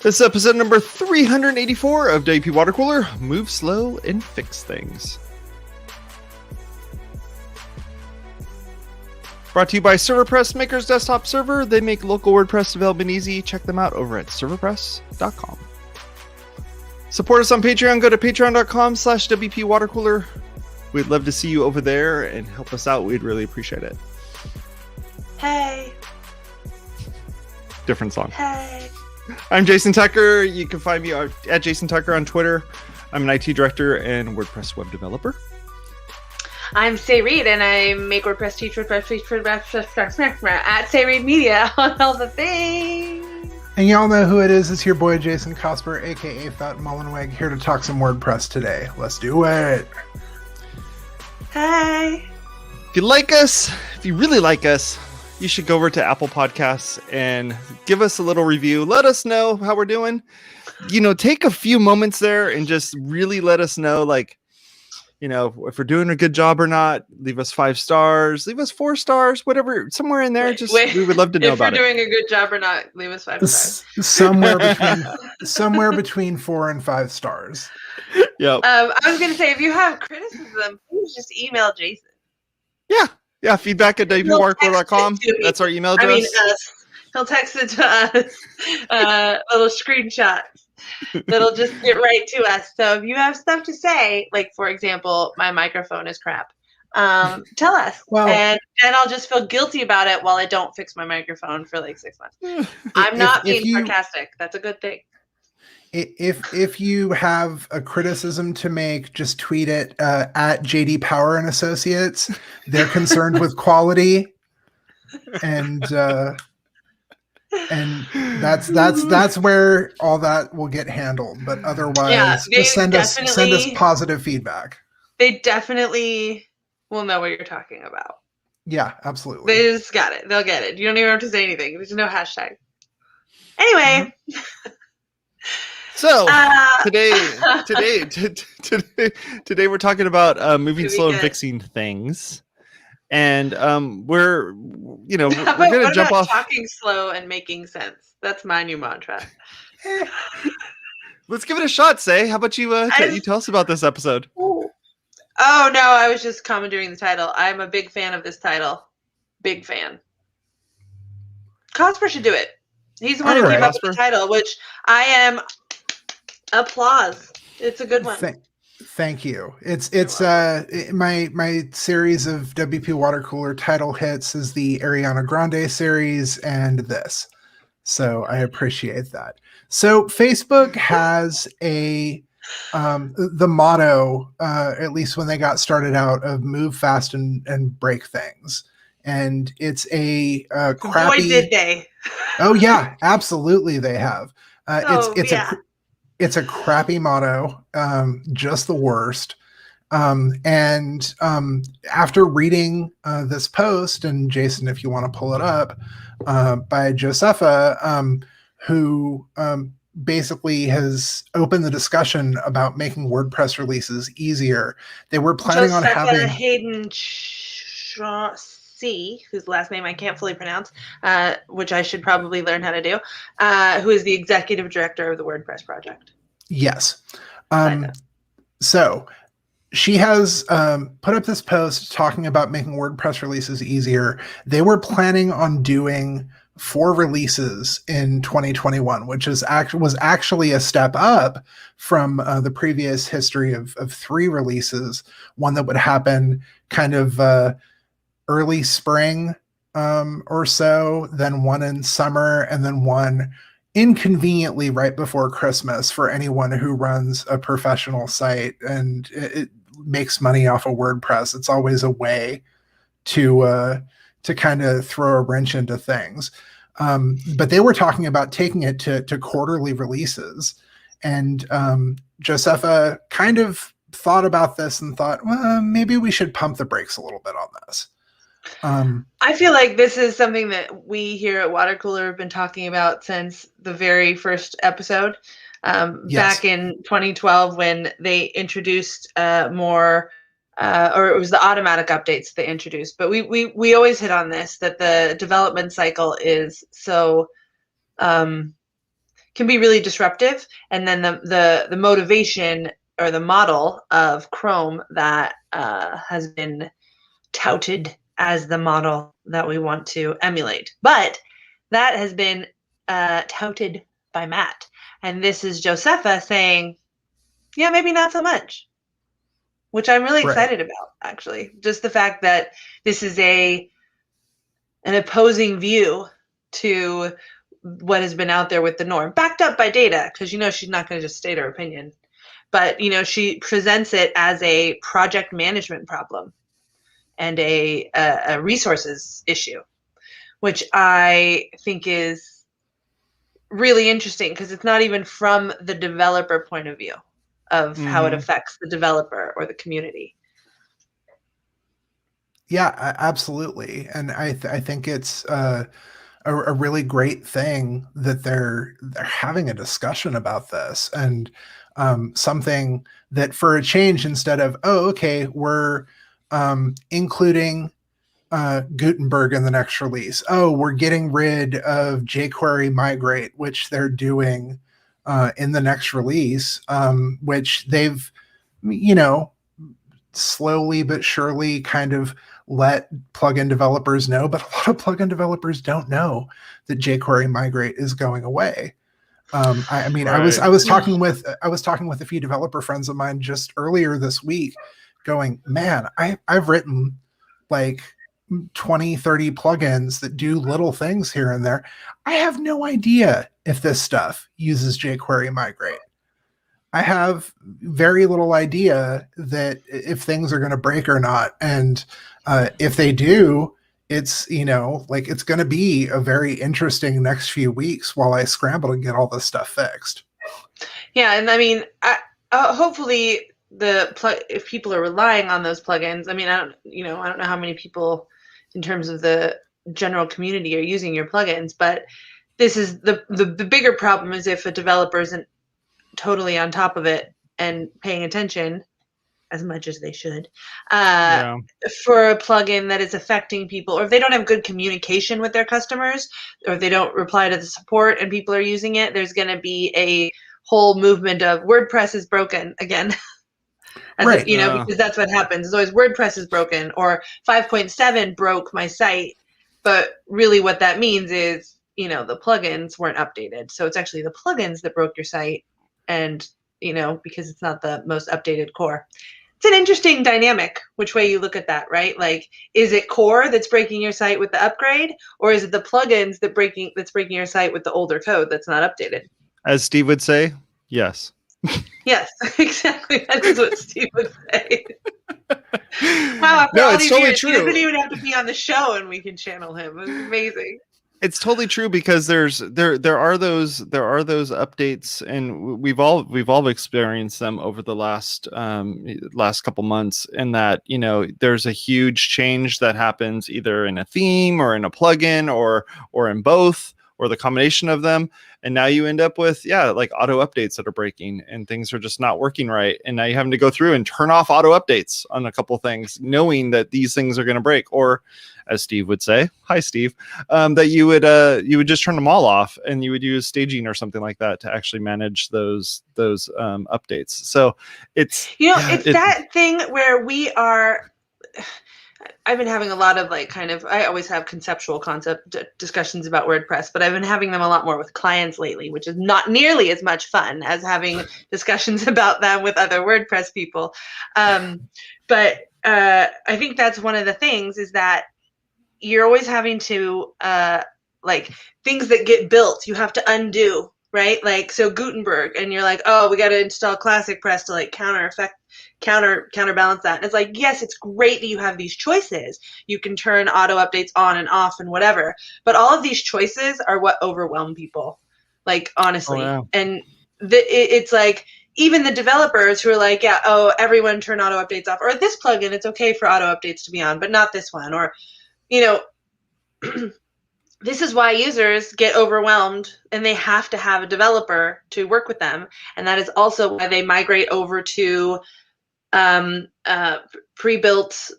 This is episode number 384 of WPwatercooler. Move slow and fix things. Brought to you by ServerPress, Maker's Desktop Server. They make local WordPress development easy. Check them out over at ServerPress.com. Support us on Patreon. Go to patreon.com/WPwatercooler. We'd love to see you over there and help us out. We'd really appreciate it. Hey. Different song. Hey. I'm Jason Tucker. You can find me at Jason Tucker on Twitter. I'm an IT director and WordPress web developer. I'm Say Reed, and I make WordPress teacher at Say Reed Media on all the things. And y'all know who it is. It's your boy Jason Cosper, aka Fat Mullenweg, here to talk some WordPress today. Let's do it. Hey. If you like us, if you really like us, you should go over to Apple Podcasts and give us a little review. Let us know how we're doing. Take a few moments there and just really let us know, if we're doing a good job or not. Leave us 5 stars, leave us 4 stars, whatever, somewhere in there. We would love to know about it. If we're doing a good job or not, leave us 5 stars. Somewhere between 4 and 5 stars. Yeah. I was going to say, if you have criticism, please just email Jason. Yeah, feedback at WPwatercooler.com. That's our email address. I mean, he'll text it to us, little screenshots that'll just get right to us. So if you have stuff to say, like, for example, my microphone is crap, tell us. And I'll just feel guilty about it while I don't fix my microphone for like 6 months. I'm not being sarcastic. That's a good thing. If you have a criticism to make, just tweet it at JD Power and Associates. They're concerned with quality, and that's where all that will get handled. But otherwise, just send us positive feedback. They definitely will know what you're talking about. Yeah, absolutely. They just got it. They'll get it. You don't even have to say anything. There's no hashtag. Anyway. So today we're talking about moving slow and fixing things, and we're going to jump off talking slow and making sense. That's my new mantra. Let's give it a shot. Say, how about you? You tell us about this episode. Oh no, I was just commandeering the title. I'm a big fan of this title. Big fan. Cosper should do it. He's the one who came up with the title, which I am. Applause. It's a good one. Thank you. It's my series of WP Watercooler title hits is the Ariana Grande series and this. So I appreciate that. So Facebook has the motto, at least when they got started out, of move fast and break things. And it's a crappy. Boy, did they. Oh yeah, absolutely they have. It's a crappy motto, just the worst. And after reading this post, and Jason, if you want to pull it up, by Josepha, who basically has opened the discussion about making WordPress releases easier. They were planning on having Hayden C, whose last name I can't fully pronounce, which I should probably learn how to do, who is the executive director of the WordPress project. Yes. So she has put up this post talking about making WordPress releases easier. They were planning on doing 4 releases in 2021, which was actually a step up from the previous history of 3 releases, one that would happen kind of early spring or so, then one in summer, and then one inconveniently right before Christmas for anyone who runs a professional site and it makes money off of WordPress. It's always a way to kind of throw a wrench into things. But they were talking about taking it to quarterly releases. And Josepha kind of thought about this and thought, well, maybe we should pump the brakes a little bit on this. I feel like this is something that we here at Watercooler have been talking about since the very first episode, back in 2012 when they introduced more, or it was the automatic updates they introduced. But we always hit on this, that the development cycle is so can be really disruptive. And then the motivation or the model of Chrome that has been touted as the model that we want to emulate. But that has been touted by Matt. And this is Josepha saying, yeah, maybe not so much, which I'm really excited about, actually. Just the fact that this is an opposing view to what has been out there with the norm, backed up by data, because she's not going to just state her opinion. But she presents it as a project management problem and a resources issue, which I think is really interesting, because it's not even from the developer point of view of how it affects the developer or the community. Yeah, absolutely. And I think it's a really great thing that they're having a discussion about this, and something that, for a change, instead of, oh, okay, we're including Gutenberg in the next release. Oh, we're getting rid of jQuery migrate, which they're doing in the next release, which they've, slowly but surely kind of let plugin developers know. But a lot of plugin developers don't know that jQuery migrate is going away. I mean, right. I was talking with a few developer friends of mine just earlier this week, going, man, I've written like 20, 30 plugins that do little things here and there. I have no idea if this stuff uses jQuery migrate. I have very little idea that if things are going to break or not. And if they do, it's, it's going to be a very interesting next few weeks while I scramble to get all this stuff fixed. Yeah. And I mean, hopefully if people are relying on those plugins, I mean, I don't know how many people in terms of the general community are using your plugins, but this is the bigger problem is if a developer isn't totally on top of it and paying attention as much as they should for a plugin that is affecting people, or if they don't have good communication with their customers, or if they don't reply to the support and people are using it, there's going to be a whole movement of WordPress is broken again. Right. Because that's what happens. It's always WordPress is broken, or 5.7 broke my site. But really what that means is, the plugins weren't updated. So it's actually the plugins that broke your site, and, because it's not the most updated core. It's an interesting dynamic, which way you look at that, right? Like, is it core that's breaking your site with the upgrade, or is it the plugins that's breaking your site with the older code that's not updated? As Steve would say, yes. Yes, exactly. That is what Steve would say. Wow, no, it's totally true. He doesn't even have to be on the show, and we can channel him. It's amazing. It's totally true, because there are those updates, and we've all experienced them over the last couple months, in that there's a huge change that happens either in a theme or in a plugin or in both, or the combination of them. And now you end up with, like auto updates that are breaking, and things are just not working right. And now you're having to go through and turn off auto updates on a couple things, knowing that these things are going to break. Or, as Steve would say, hi, Steve, that you would just turn them all off, and you would use staging or something like that to actually manage those updates. So it's, that thing where we are, I've been having a lot of I always have conceptual concept discussions about WordPress, but I've been having them a lot more with clients lately, which is not nearly as much fun as having discussions about them with other WordPress people. But I think that's one of the things, is that you're always having to, things that get built, you have to undo, right? Like, so Gutenberg, and you're like, oh, we got to install Classic Press to counterbalance that. And it's like, yes, it's great that you have these choices. You can turn auto updates on and off and whatever, but all of these choices are what overwhelm people, honestly. And it's like, even the developers who are like, everyone turn auto updates off, or this plugin, it's okay for auto updates to be on, but not this one. Or, this is why users get overwhelmed, and they have to have a developer to work with them. And that is also why they migrate over to pre-built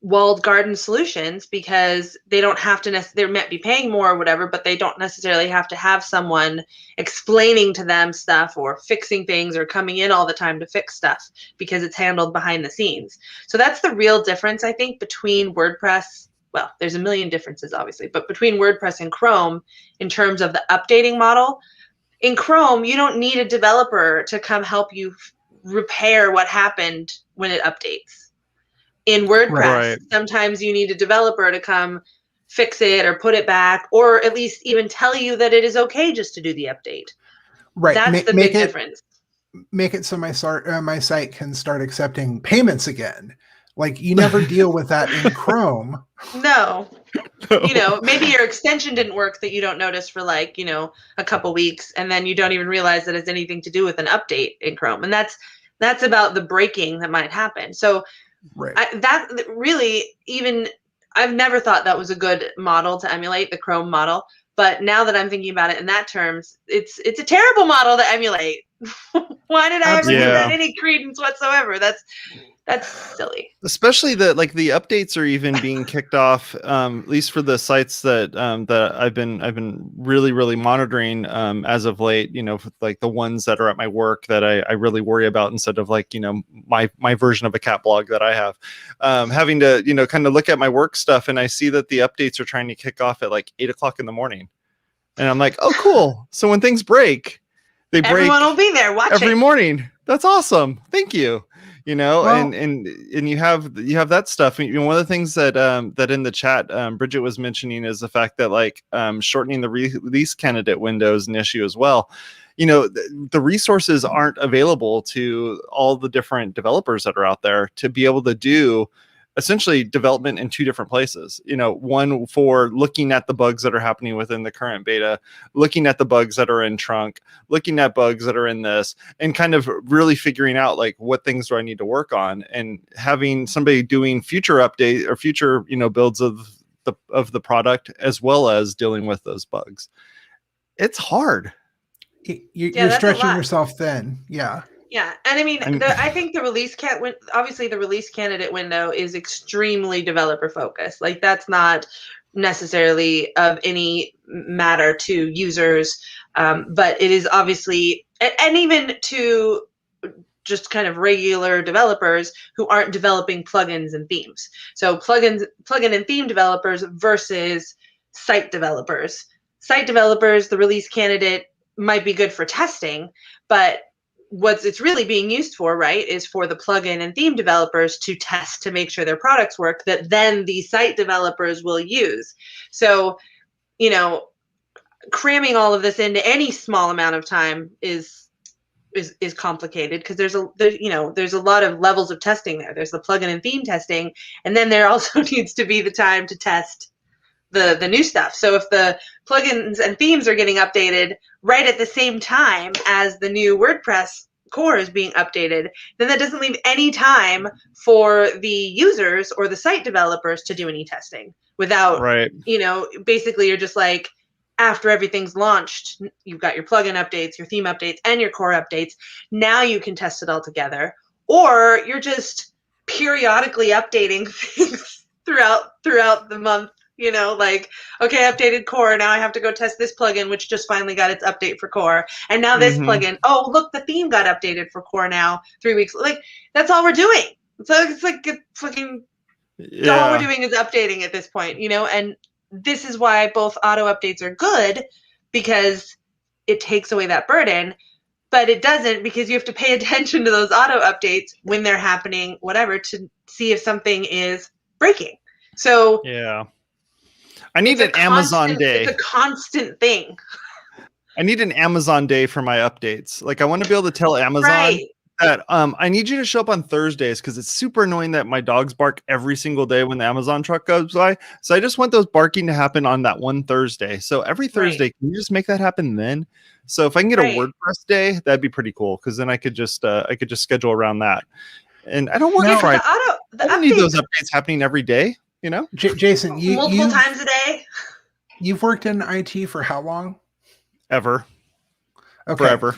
walled garden solutions because they don't have to they might be paying more or whatever, but they don't necessarily have to have someone explaining to them stuff or fixing things or coming in all the time to fix stuff because it's handled behind the scenes. So that's the real difference, I think, between WordPress. Well, there's a million differences, obviously, but between WordPress and Chrome in terms of the updating model. In Chrome, you don't need a developer to come help you repair what happened when it updates. In WordPress, sometimes you need a developer to come fix it or put it back, or at least even tell you that it is okay just to do the update. Right. That's the big difference. Make it so my site can start accepting payments again. Like, you never deal with that in Chrome. No. You know, maybe your extension didn't work that you don't notice for like, you know, a couple weeks, and then you don't even realize that it's anything to do with an update in Chrome. And that's about the breaking that might happen. So that really, even I've never thought that was a good model to emulate, the Chrome model. But now that I'm thinking about it in that terms, it's a terrible model to emulate. Why did I ever give that any credence whatsoever? That's silly. Especially that, like, the updates are even being kicked off, at least for the sites that that I've been really monitoring as of late. You know, like the ones that are at my work that I really worry about, instead of like, you know, my version of a cat blog that I have, having to, you know, kind of look at my work stuff, and I see that the updates are trying to kick off at like 8 o'clock in the morning, and I'm like, oh, cool. So when things break, everyone will be there watching every morning. That's awesome. Thank you. You know, well, and you have that stuff. You know, one of the things that that in the chat Bridget was mentioning is the fact that like shortening the release candidate window is an issue as well. You know, the resources aren't available to all the different developers that are out there to be able to do essentially development in two different places. You know, one for looking at the bugs that are happening within the current beta, looking at the bugs that are in trunk, looking at bugs that are in this, and kind of really figuring out like what things do I need to work on, and having somebody doing future update or future, you know, builds of the product, as well as dealing with those bugs. It's hard. You're stretching yourself thin. Yeah. Yeah, and I mean, I think the release obviously the release candidate window is extremely developer focused. Like, that's not necessarily of any matter to users, but it is obviously, and even to just kind of regular developers who aren't developing plugins and themes. So plugin and theme developers versus site developers. Site developers, the release candidate might be good for testing, but what it's really being used for, right, is for the plugin and theme developers to test to make sure their products work, that then the site developers will use. So, you know, cramming all of this into any small amount of time is complicated, because there's a lot of levels of testing there. There's the plugin and theme testing, and then there also needs to be the time to test the new stuff. So if the plugins and themes are getting updated right at the same time as the new WordPress core is being updated, then that doesn't leave any time for the users or the site developers to do any testing without, you know, basically you're just like, after everything's launched, you've got your plugin updates, your theme updates, and your core updates. Now you can test it all together, or you're just periodically updating things throughout the month. You know, like, okay, updated core. Now I have to go test this plugin, which just finally got its update for core. And now this plugin. Oh, look, the theme got updated for core now 3 weeks. Like, that's all we're doing. So it's like fucking all we're doing is updating at this point, you know? And this is why both auto updates are good, because it takes away that burden. But it doesn't, because you have to pay attention to those auto updates when they're happening, whatever, to see if something is breaking. So yeah. I need an Amazon day. It's a constant thing. I need an Amazon day for my updates. Like, I want to be able to tell Amazon that I need you to show up on Thursdays, because it's super annoying that my dogs bark every single day when the Amazon truck goes by. So I just want those barking to happen on that one Thursday. So every Thursday, can you just make that happen then? So if I can get a WordPress day, that'd be pretty cool, because then I could just schedule around that. And I don't work Friday. I don't need those updates happening every day. You know, Jason, multiple times a day. You've worked in IT for how long? Ever. Okay. Forever.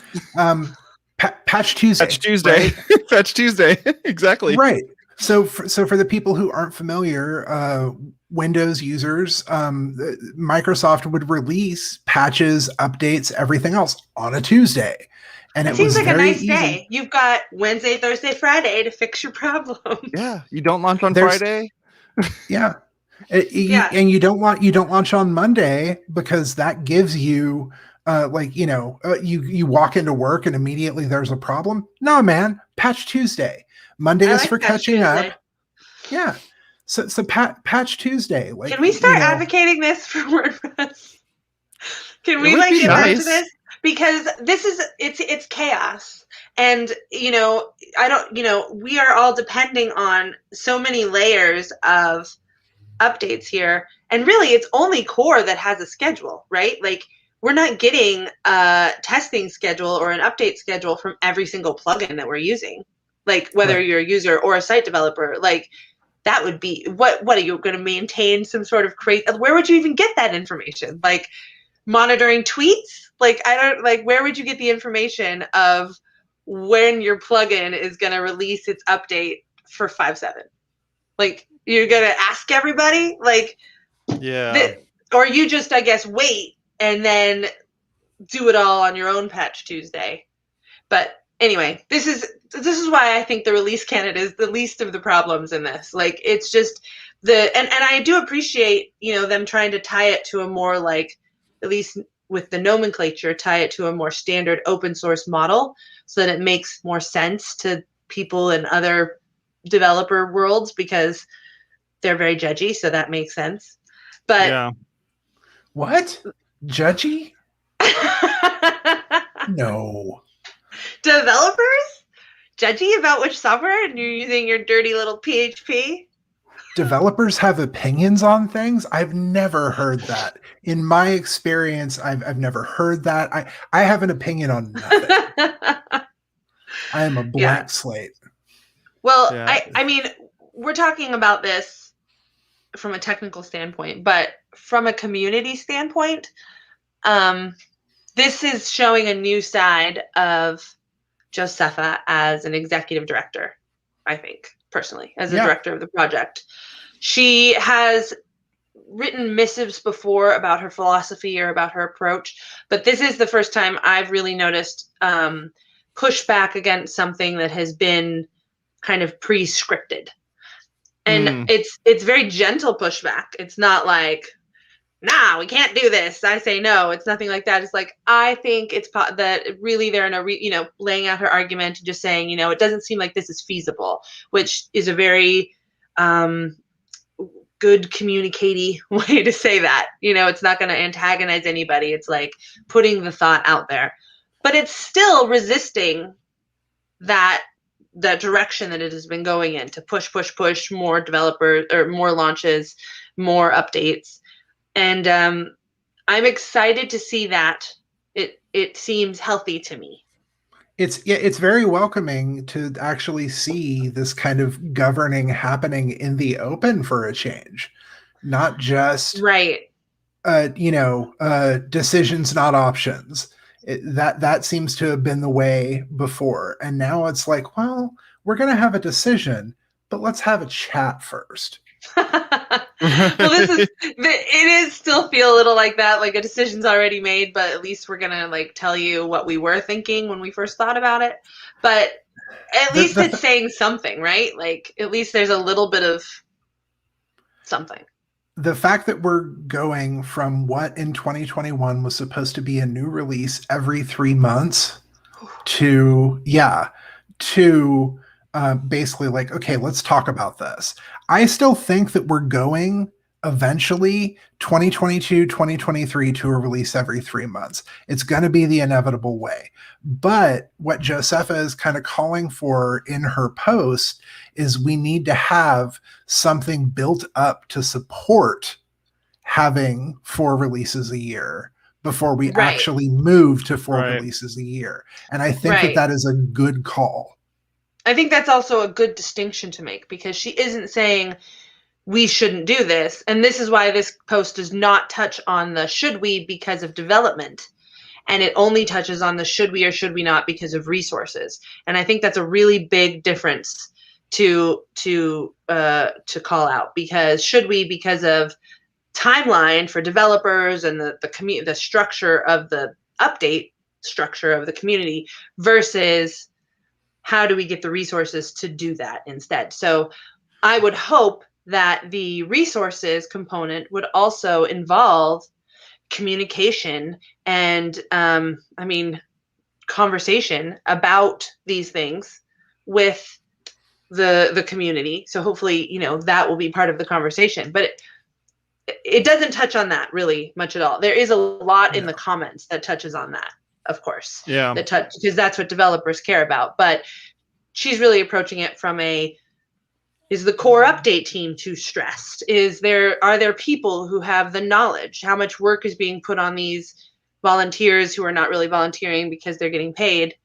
Patch Tuesday. Patch Tuesday. Right? Patch Tuesday. Exactly. Right. So for the people who aren't familiar, Windows users, Microsoft would release patches, updates, everything else on a Tuesday. And It it seems was like a very nice easy. day. You've got Wednesday, Thursday, Friday to fix your problem. Yeah, you don't launch on There's- Friday. Yeah. Yeah. And you don't launch on Monday because that gives you you walk into work and immediately there's a problem. No, man, patch Tuesday. Monday I is like for Patch catching Tuesday. up. Yeah. So patch Tuesday. Like, can we start advocating this for WordPress? Can we would be get back to nice. this? Because this is it's chaos. And we are all depending on so many layers of updates here. And really it's only core that has a schedule, right? Like we're not getting a testing schedule or an update schedule from every single plugin that we're using. Like whether Right. you're a user or a site developer, like that would be what are you going to maintain some sort of crazy, where would you even get that information? Like monitoring tweets? Like I don't like where would you get the information of when your plugin is going to release its update for 5.7? Like you're going to ask everybody? Like Yeah. or you just I guess wait and then do it all on your own Patch Tuesday. But anyway, this is why I think the release candidate is the least of the problems in this. Like it's just and I do appreciate, them trying to tie it to a more like, at least with the nomenclature, tie it to a more standard open source model so that it makes more sense to people in other developer worlds because they're very judgy, so that makes sense. But Yeah. What? Judgy? No. Developers judgy about which software and you're using your dirty little PHP? Developers have opinions on things? I've never heard that. In my experience, I've never heard that. I have an opinion on nothing. I am a blank slate. Well, Yeah. I mean, we're talking about this from a technical standpoint, but from a community standpoint, this is showing a new side of Josepha as an executive director, I think, personally, as a director of the project. She has written missives before about her philosophy or about her approach, but this is the first time I've really noticed pushback against something that has been kind of pre-scripted. And it's very gentle pushback. It's not like, nah, we can't do this. I say no. It's nothing like that. It's like, I think it's that really they're in a, laying out her argument and just saying, it doesn't seem like this is feasible, which is a very good communicating way to say that. It's not going to antagonize anybody. It's like putting the thought out there. But it's still resisting the direction that it has been going in to push more developers or more launches, more updates. And I'm excited to see that. It seems healthy to me. It's very welcoming to actually see this kind of governing happening in the open for a change, not just decisions, not options. That seems to have been the way before, and now it's like, well, we're going to have a decision, but let's have a chat first. Well, it is still feel a little like that, like a decision's already made, but at least we're gonna like tell you what we were thinking when we first thought about it. But at least it's saying something, right? Like at least there's a little bit of something. The fact that we're going from what in 2021 was supposed to be a new release every 3 months to basically like, okay, let's talk about this. I still think that we're going eventually 2022, 2023 to a release every 3 months. It's going to be the inevitable way. But what Josepha is kind of calling for in her post is we need to have something built up to support having 4 releases a year before we actually move to 4 releases a year. And I think that is a good call. I think that's also a good distinction to make because she isn't saying we shouldn't do this. And this is why this post does not touch on the should we because of development. And it only touches on the should we or should we not because of resources. And I think that's a really big difference to call out, because of timeline for developers and the structure of the update structure of the community versus how do we get the resources to do that instead. So I would hope that the resources component would also involve communication and conversation about these things with the community. So hopefully, that will be part of the conversation, but it doesn't touch on that really much at all. There is a lot in the comments that touches on that, of course. Yeah. Because that's what developers care about. But she's really approaching it from is the core update team too stressed? Are there people who have the knowledge? How much work is being put on these volunteers who are not really volunteering because they're getting paid?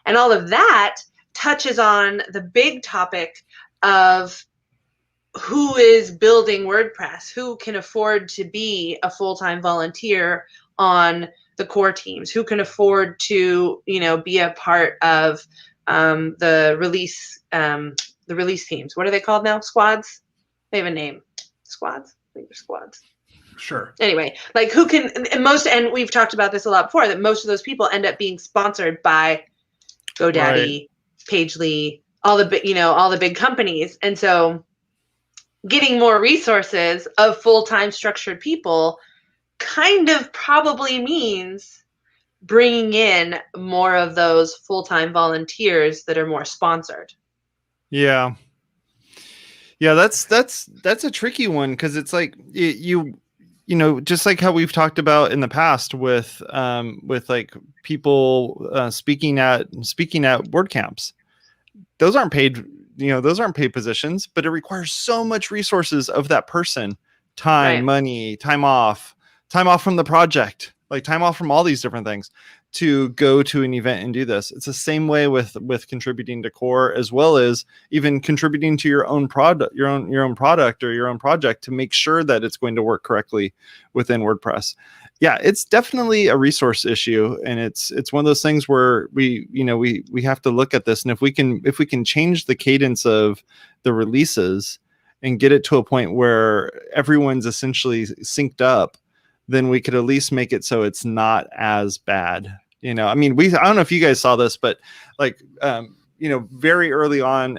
And all of that touches on the big topic of who is building WordPress, who can afford to be a full-time volunteer on the core teams, who can afford to, be a part of the release teams. What are they called now? Squads? They have a name. Squads? I think they're squads. Sure. Anyway, like who can, and we've talked about this a lot before, that most of those people end up being sponsored by GoDaddy, Pagely, all the big companies. And so getting more resources of full-time structured people kind of probably means bringing in more of those full-time volunteers that are more sponsored. Yeah. That's a tricky one, because it's like just like how we've talked about in the past with like people speaking at WordCamps. Those aren't paid. Those aren't paid positions, but it requires so much resources of that person: time, money, time off from the project, like time off from all these different things to go to an event and do this. It's the same way with contributing to core, as well as even contributing to your own product, your own product or your own project, to make sure that it's going to work correctly within WordPress. Yeah, it's definitely a resource issue, and it's one of those things where we have to look at this, and if we can change the cadence of the releases and get it to a point where everyone's essentially synced up, then we could at least make it so it's not as bad. I don't know if you guys saw this, but like very early on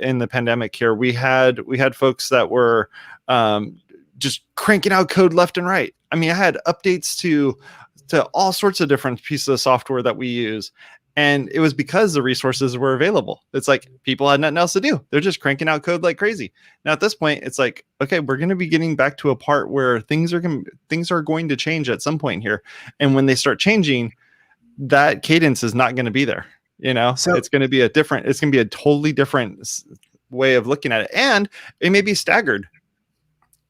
in the pandemic here, we had folks that were just cranking out code left and right. I had updates to all sorts of different pieces of software that we use. And it was because the resources were available. It's like people had nothing else to do. They're just cranking out code like crazy. Now at this point, it's like, okay, we're going to be getting back to a part where things are going to change at some point here. And when they start changing, that cadence is not going to be there. So it's going to be a totally different way of looking at it. And it may be staggered.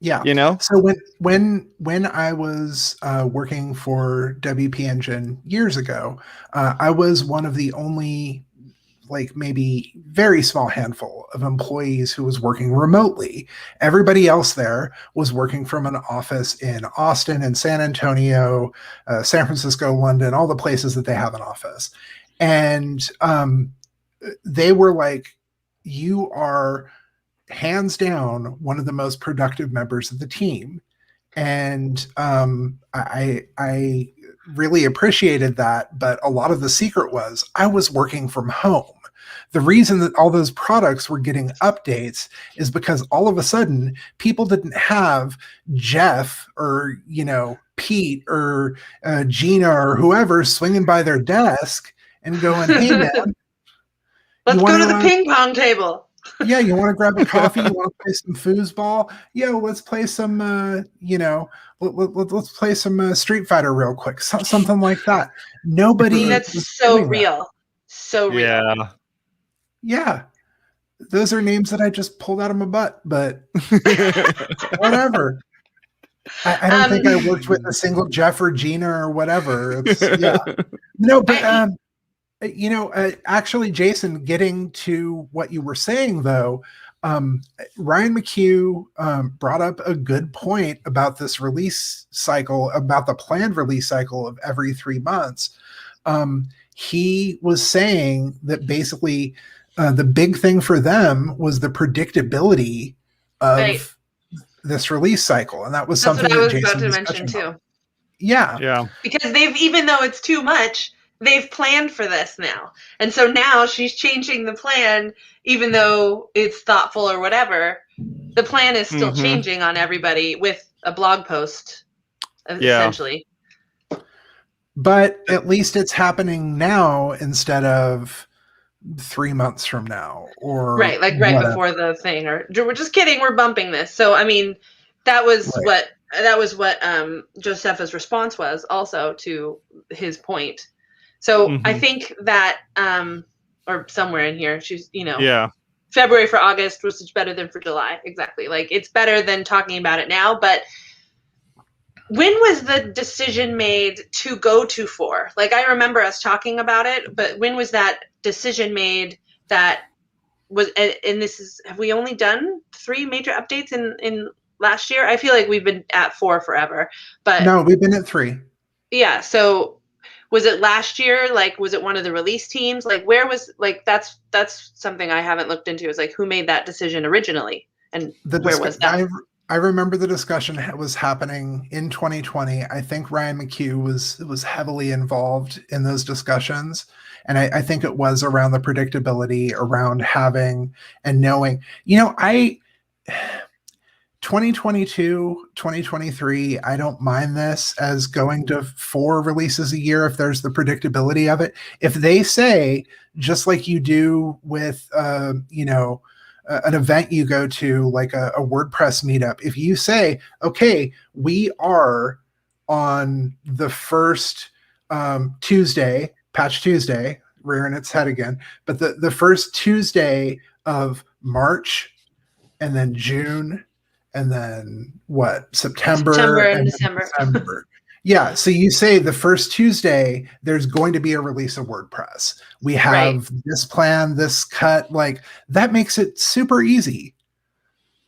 Yeah. So when I was working for WP Engine years ago, I was one of the only, like, maybe very small handful of employees who was working remotely. Everybody else there was working from an office in Austin and San Antonio, San Francisco, London, all the places that they have an office. And they were like, you are hands down one of the most productive members of the team. And I really appreciated that. But a lot of the secret was I was working from home. The reason that all those products were getting updates is because all of a sudden people didn't have Jeff or, Pete or Gina or whoever swinging by their desk and going, hey, man, let's go to the ping pong table. Yeah, you want to grab a coffee? You want to play some foosball? Yeah, let's play some, let's play some Street Fighter real quick. Something like that. Nobody. That's so real. So real. Yeah. Yeah. Those are names that I just pulled out of my butt, but whatever. I don't think I worked with a single Jeff or Gina or whatever. No, but actually, Jason, getting to what you were saying, though, Ryan McHugh brought up a good point about this release cycle, about the planned release cycle of every 3 months. He was saying that basically The big thing for them was the predictability of Right. this release cycle, and that was That's something what I that was about Jason to was mention touching on. too. Yeah. Because even though it's too much, they've planned for this now. And so now she's changing the plan, even though it's thoughtful or whatever. The plan is still changing on everybody with a blog post, essentially. But at least it's happening now instead of 3 months from now, or right before the thing, or we're just kidding, we're bumping this. So I mean, that was what Josepha's response was also to his point. So I think that or somewhere in here she's February for August was better than for July. Exactly. Like it's better than talking about it now, but when was the decision made to go to 4? Like I remember us talking about it, but when was that decision made that was, and this is, have we only done 3 major updates in last year? I feel like we've been at 4 forever, but no, we've been at 3. Yeah. So was it last year? Like, was it one of the release teams? Like where was, like, that's something I haven't looked into, is like, who made that decision originally and where was that? I remember the discussion was happening in 2020. I think Ryan McHugh was heavily involved in those discussions. And I think it was around the predictability, around having and knowing, 2022, 2023, I don't mind this as going to 4 releases a year if there's the predictability of it. If they say, just like you do with, an event you go to, like a WordPress meetup, if you say, okay, we are on the first Tuesday, Patch Tuesday, rearing its head again, but the first Tuesday of March, and then June, and then September and December. Yeah, so you say the first Tuesday, there's going to be a release of WordPress. We have this plan, this cut, like that makes it super easy.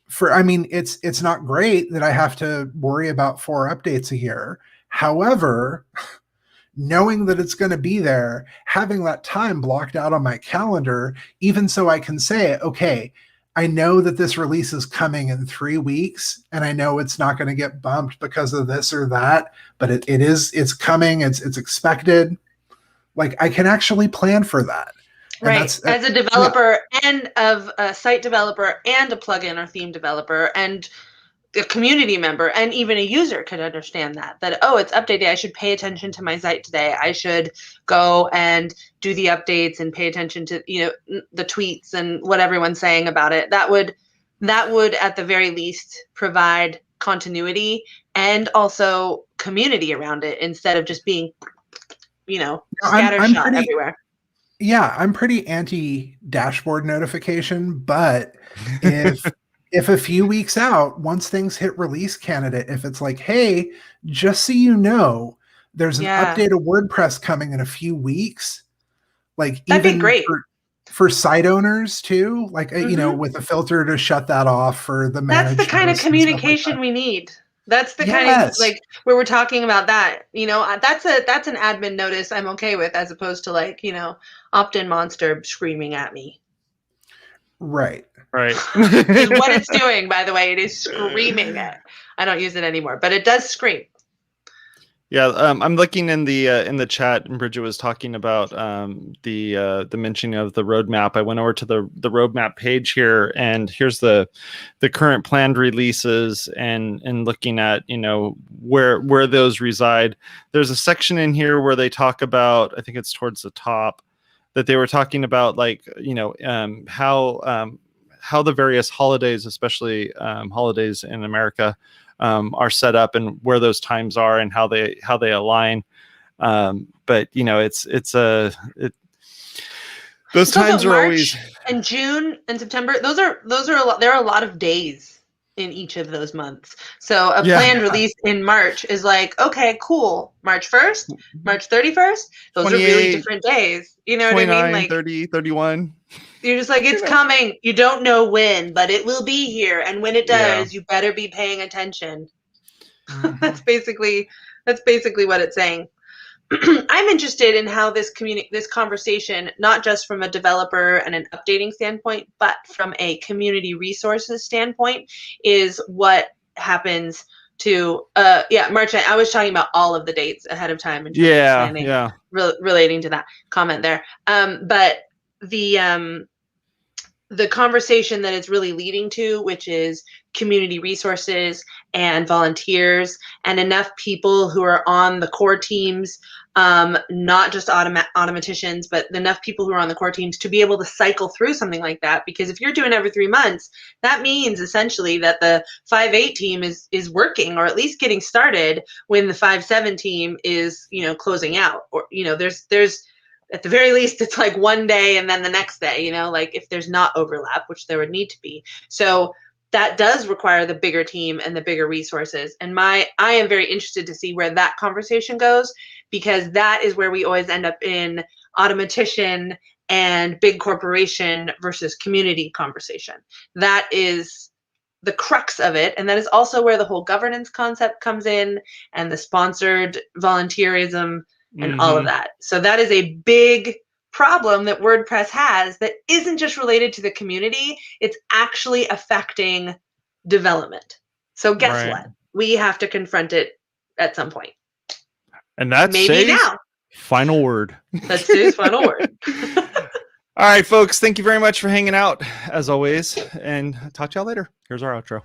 It's not great that I have to worry about 4 updates a year. However, knowing that it's going to be there, having that time blocked out on my calendar, even so I can say, okay, I know that this release is coming in 3 weeks, and I know it's not going to get bumped because of this or that, but it's coming. It's expected. Like I can actually plan for that. Right. As a developer and of a site developer and a plugin or theme developer and a community member and even a user could understand that, oh, it's update day. I should pay attention to my site today. I should go and do the updates and pay attention to, the tweets and what everyone's saying about it. That would at the very least provide continuity and also community around it instead of just being, scattershot everywhere. Yeah, I'm pretty anti dashboard notification, but if a few weeks out, once things hit release candidate, if it's like, hey, just so you know, there's an update of WordPress coming in a few weeks, like that'd even be great. For site owners too, like, with a filter to shut that off for the managed. That's the kind of communication we need. That's the kind of, like, where we're talking about that, that's an admin notice I'm okay with, as opposed to like, opt-in monster screaming at me. Right. Is what it's doing, by the way. It is screaming at. I don't use it anymore, but it does scream. Yeah, I'm looking in the chat, and Bridget was talking about the mentioning of the roadmap. I went over to the roadmap page here, and here's the current planned releases, and looking at where those reside. There's a section in here where they talk about, I think it's towards the top, that they were talking about how the various holidays, especially holidays in America, are set up and where those times are and how they align. But those times are March always, and June and September. Those are a lot. There are a lot of days in each of those months. So a planned release in March is like, okay, cool. March 1st, March 31st. Those are really different days. You know what I mean? Like 30, 31. You're just like, it's coming. You don't know when, but it will be here. And when it does, you better be paying attention. That's basically what it's saying. I'm interested in how this conversation, not just from a developer and an updating standpoint, but from a community resources standpoint, is what happens to March. I was talking about all of the dates ahead of time in terms of planning, relating to that comment there. But the conversation that it's really leading to, which is community resources and volunteers and enough people who are on the core teams, not just automaticians, but enough people who are on the core teams to be able to cycle through something like that. Because if you're doing every 3 months, that means essentially that the 5.8 team is working, or at least getting started, when the 5.7 team is, closing out. Or, there's at the very least, it's like one day and then the next day, like if there's not overlap, which there would need to be. So that does require the bigger team and the bigger resources. And I am very interested to see where that conversation goes, because that is where we always end up in automatician and big corporation versus community conversation. That is the crux of it. And that is also where the whole governance concept comes in, and the sponsored volunteerism and all of that. So that is a big problem that WordPress has that isn't just related to the community. It's actually affecting development. So guess what? We have to confront it at some point. And that's maybe now. Final word. That's today's final word. All right, folks. Thank you very much for hanging out, as always. And talk to y'all later. Here's our outro.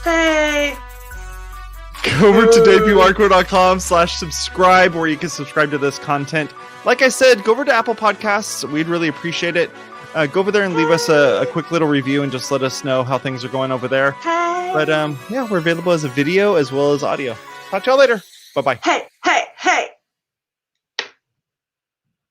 Hey. Go over to WPwatercooler.com/subscribe, where you can subscribe to this content. Like I said, go over to Apple Podcasts. We'd really appreciate it. Go over there and leave us a quick little review and just let us know how things are going over there. Hey. But we're available as a video as well as audio. Talk to y'all later. Bye-bye. Hey.